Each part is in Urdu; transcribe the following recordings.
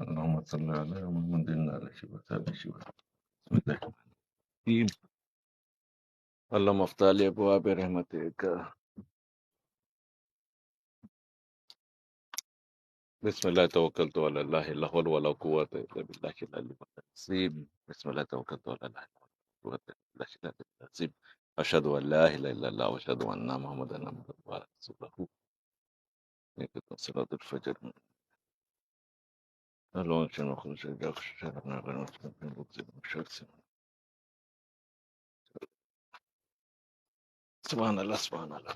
اللهم صل على محمد وعلى آله وصحبه. بسم الله الرحمن الرحيم. اللهم افتح لي أبواب رحمتك. بسم الله توكلت على الله لا حول ولا قوة إلا بالله العلي العظيم. بسم الله توكلت على الله لا حول ولا قوة إلا بالله العلي العظيم. أشهد أن لا إله إلا الله وأشهد أن محمدا عبده ورسوله. يقطع صلاة الفجر. اللهم شنو خرج جاف شهرنا غير مسلم. سبحان الله سبحان الله.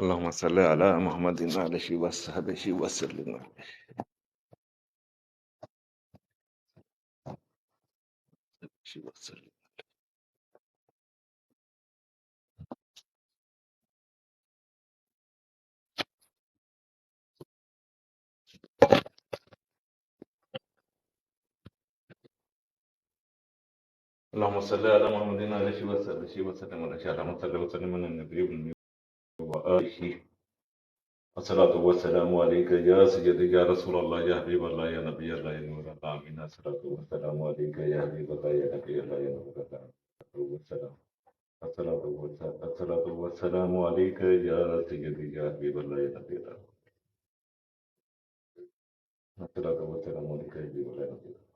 اللهم صل على محمد وعلى وصحبه وسلم. اللهم صل على محمد وعلى وصحبه وسلم اللهم صل وسلم على النبي وآله. الصلاة والسلام عليك يا سيدي يا رسول الله يا حبيب الله يا نبي الله يا نور الله آمين. الصلاة والسلام عليك يا حبيب الله يا نبي الله يا نور الله. والسلام الصلاة والسلام عليك يا سيدي يا حبيب الله يا نبي الله. الصلاة والسلام عليك يا حبيب الله يا نبي الله.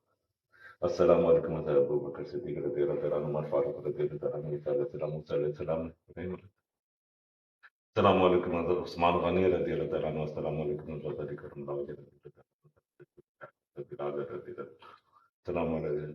السلام عليكم ورحمة الله أبو بكر الصديق رضي الله تعالى عنه عمر فاروق رضي الله تعالى عنه عيسى عليه السلام موسى عليه السلام. السلام عليكم عثمان غني رضي الله تعالى عنه. السلام عليكم ورحمة الله كرم الله وجهه السلام عليكم.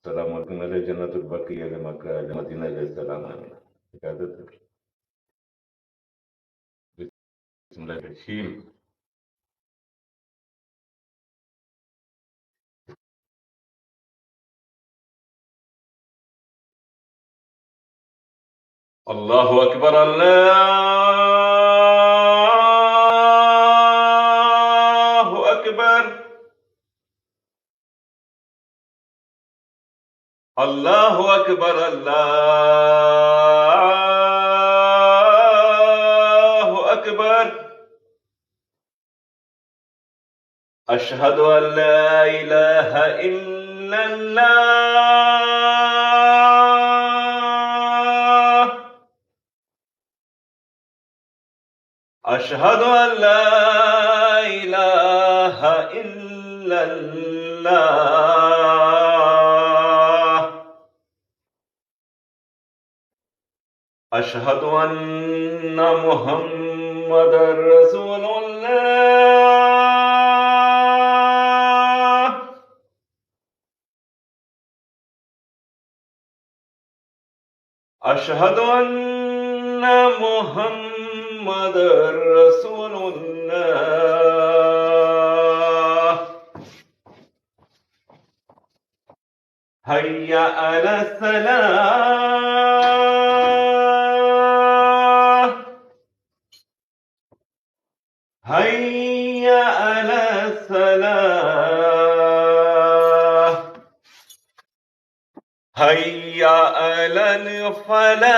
السلام عليكم أهل جنة البقيع لمكة لمدينة السلام آمين. بسم الله الرحيم. الله أكبر الله أكبر الله أكبر الله أكبر. أشهد أن لا إله إلا الله. أشهد أن لا إله إلا الله. أشهد أن محمدا رسول الله. أشهد أن محمدا رسول الله. هيا على الصلاة. هيا على الصلاة. هيا على الفلاح.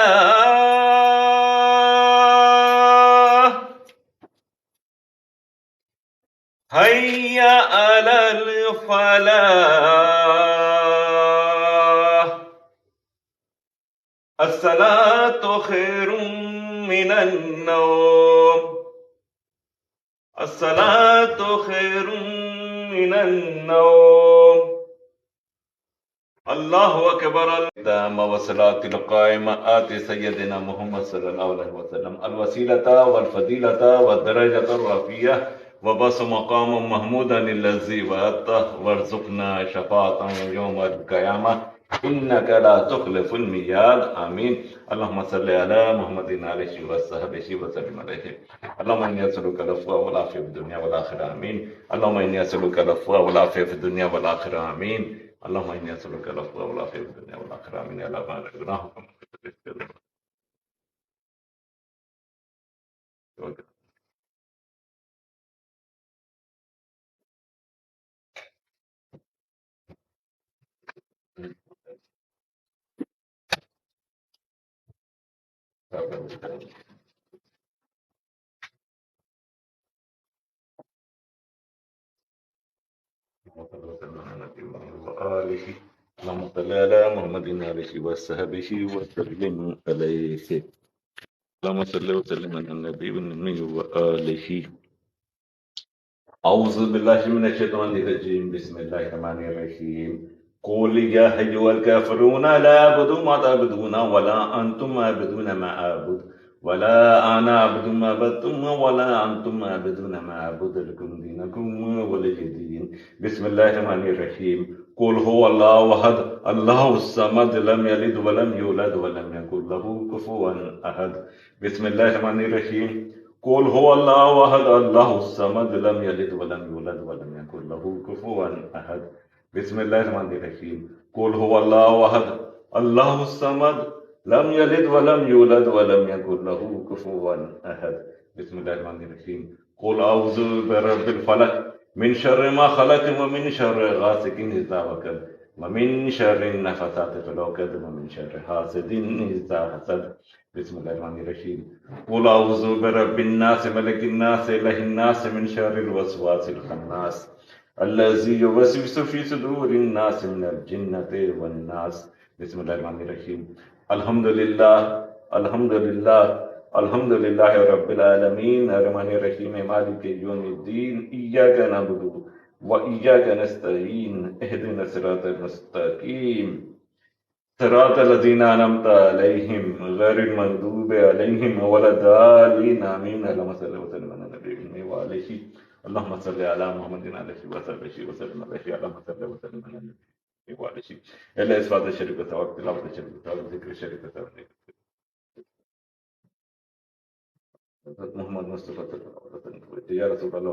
هيا على الفلاح. الصلاة خير من النوم. الصلاة خير من النوم. الله أكبر. الدام وصلاة القائمة آت سيدنا محمد صلى الله عليه وسلم الوسيلة والفضيلة والدرجة الرفيعة وبس مقام محمودا الذي وعدته وارزقنا شفاعة يوم القيامة إنك لا تخلف الميعاد آمين. اللهم صل على محمد عليه وصحبه وسلم عليه. اللهم إني أسألك العفو والعافية في الدنيا والآخرة آمين. اللهم إني أسألك العفو والعافية في الدنيا والآخرة آمين. اللهم إني أسألك العفو والعافية في الدنيا والآخرة آمين يا رب العالمين. وآله. اللهم صل على محمد عليه وصحبه وسلم عليه. اللهم صل وسلم على النبي والنبي وآله. أعوذ بالله من الشيطان الرجيم بسم الله الرحمن الرحيم. قل يا أيها الكافرون لا أعبد ما تعبدون ولا أنتم عابدون ما أعبد ولا أنا أعبد ما عبدتم ولا أنتم عابدون ما أعبد لكم دينكم ولي دين. بسم الله الرحمن الرحيم. قل هو الله أحد الله الصمد لم يلد ولم يولد ولم يكن له كفوا أحد. بسم الله الرحمن الرحيم. قل هو الله أحد الله الصمد لم يلد ولم يولد ولم يكن له كفوا أحد. بسم الله الرحمن الرحيم. قل هو الله أحد الله الصمد لم يلد ولم يولد ولم يكن له كفوا أحد. بسم الله الرحمن الرحيم. قل أعوذ برب الفلق من شر ما خلق ومن شر غاسق إذا وقب ومن شر النفثات في العقد ومن شر حاسد إذا حسد. بسم الله الرحمن الرحيم. قل أعوذ برب الناس ملك الناس إله الناس من شر الوسواس الخناس الذي يوسوس في صدور الناس من الجنة والناس. بسم الله الرحمن الرحيم. الحمد لله الحمد لله الحمد لله رب العالمين الرحمن الرحيم مالك يوم الدين إياك نعبد وإياك نستعين اهدنا الصراط المستقيم صراط الذين أنعمت عليهم غير المغضوب عليهم ولا الضالين آمين. اللهم صل وسلم على النبي وعليه. اللهم صل على محمد عليه وصحبه وسلم عليه. اللهم صل وسلم على النبي وعليه. إلا إثبات الشريف ثواب تلاوة الشريف ثواب ذكر الشريف ثواب محمد مصطفى يا رسول الله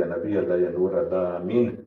يا نبي الله يا نور الله آمين.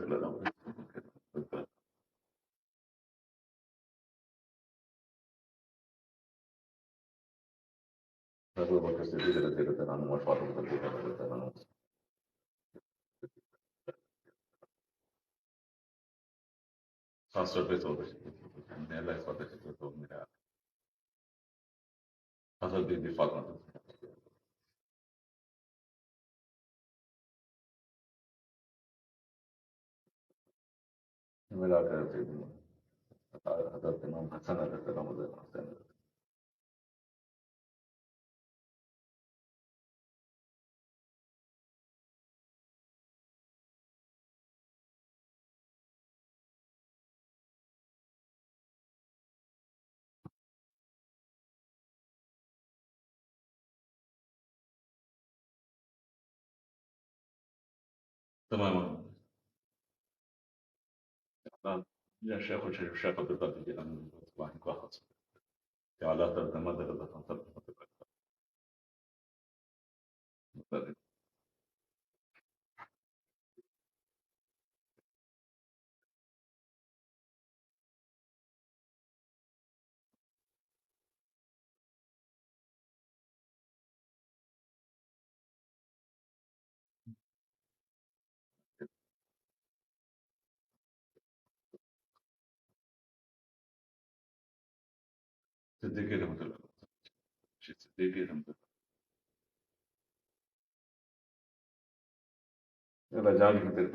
صلى الله عليه وسلم. أبو بكر الصديق رضي الله عنه وفاطمة رضي الله عنه. Pastor Beethoven. Nella è stata Beethoven. Pastor di Fatma. نعمل على سيدنا حضرت الإمام حسن عليه السلام وزي ما حسن. تماما. يا شيخ الشيخ عبد القادر الجيلاني واحد واحد. على ترك مدى صديقي رحمة الله. صديقي رحمة الله. يلا جاني في تلك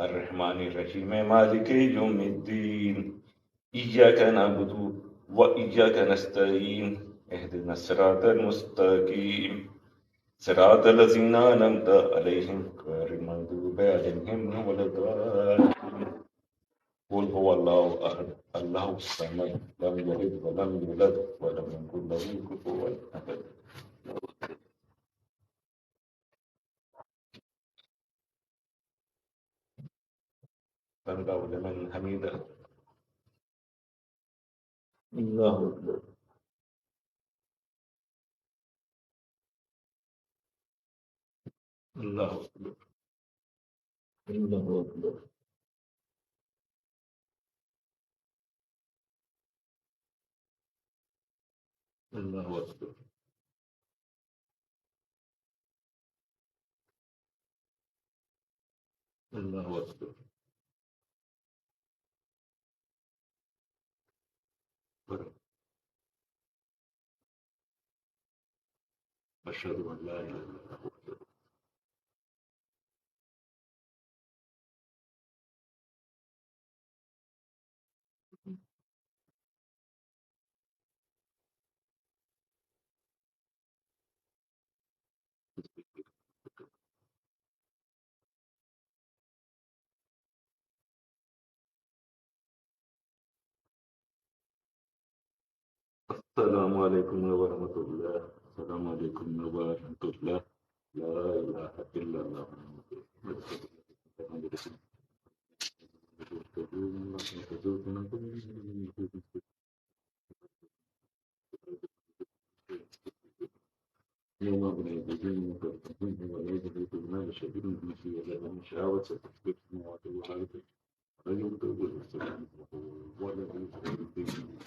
الرحمن الرحيم مالك يوم الدين إياك نعبد وإياك نستعين اهدنا الصراط المستقيم صراط الذين أنعمت عليهم غير المغضوب عليهم ولا الضالين قل هو الله أحد الله الصمد لم يلد ولم يولد ولم يكن له كفوا أحد سمع لمن حمده الله أكبر الله أكبر الله أكبر الله أكبر الله أكبر أشهد أن لا إله إلا الله السلام عليكم ورحمة الله السلام عليكم ورحمة الله لا إله إلا الله يوم أبنى الذين كفروا ولا يجب المال شديد من في ولا شهوة ستكتب وعدو هذا لا يمكن السلام ولا يمكن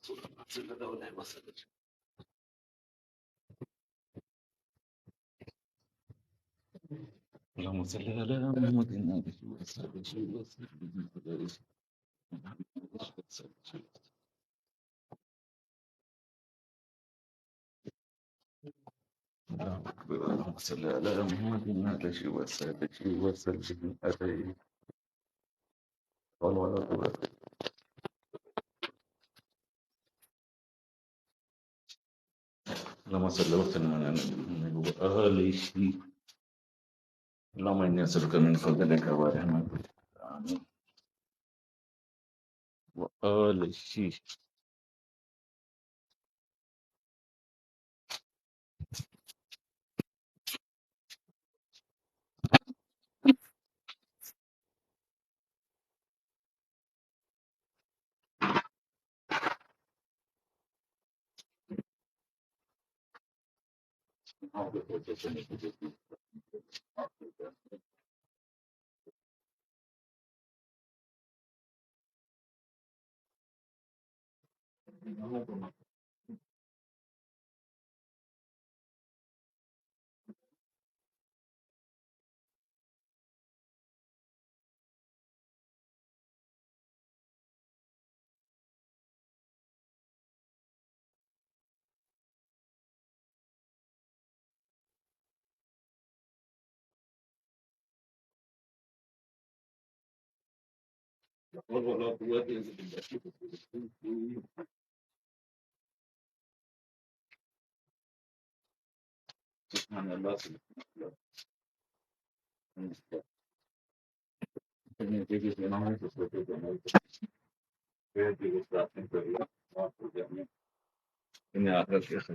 صلى الله عليه وسلم. اللهم صل على محمد وآله وصحبه وسلم. الله أكبر. اللهم صل على محمد وآله وصحبه وسلم. عليه ولا قوة. اللهم صل وسلم على محمد وآله. اللهم إني أسألك من فضلك ورحمتك وآله. ولا قوة إلا بالله. سبحان الله. إني أخذت يا أخي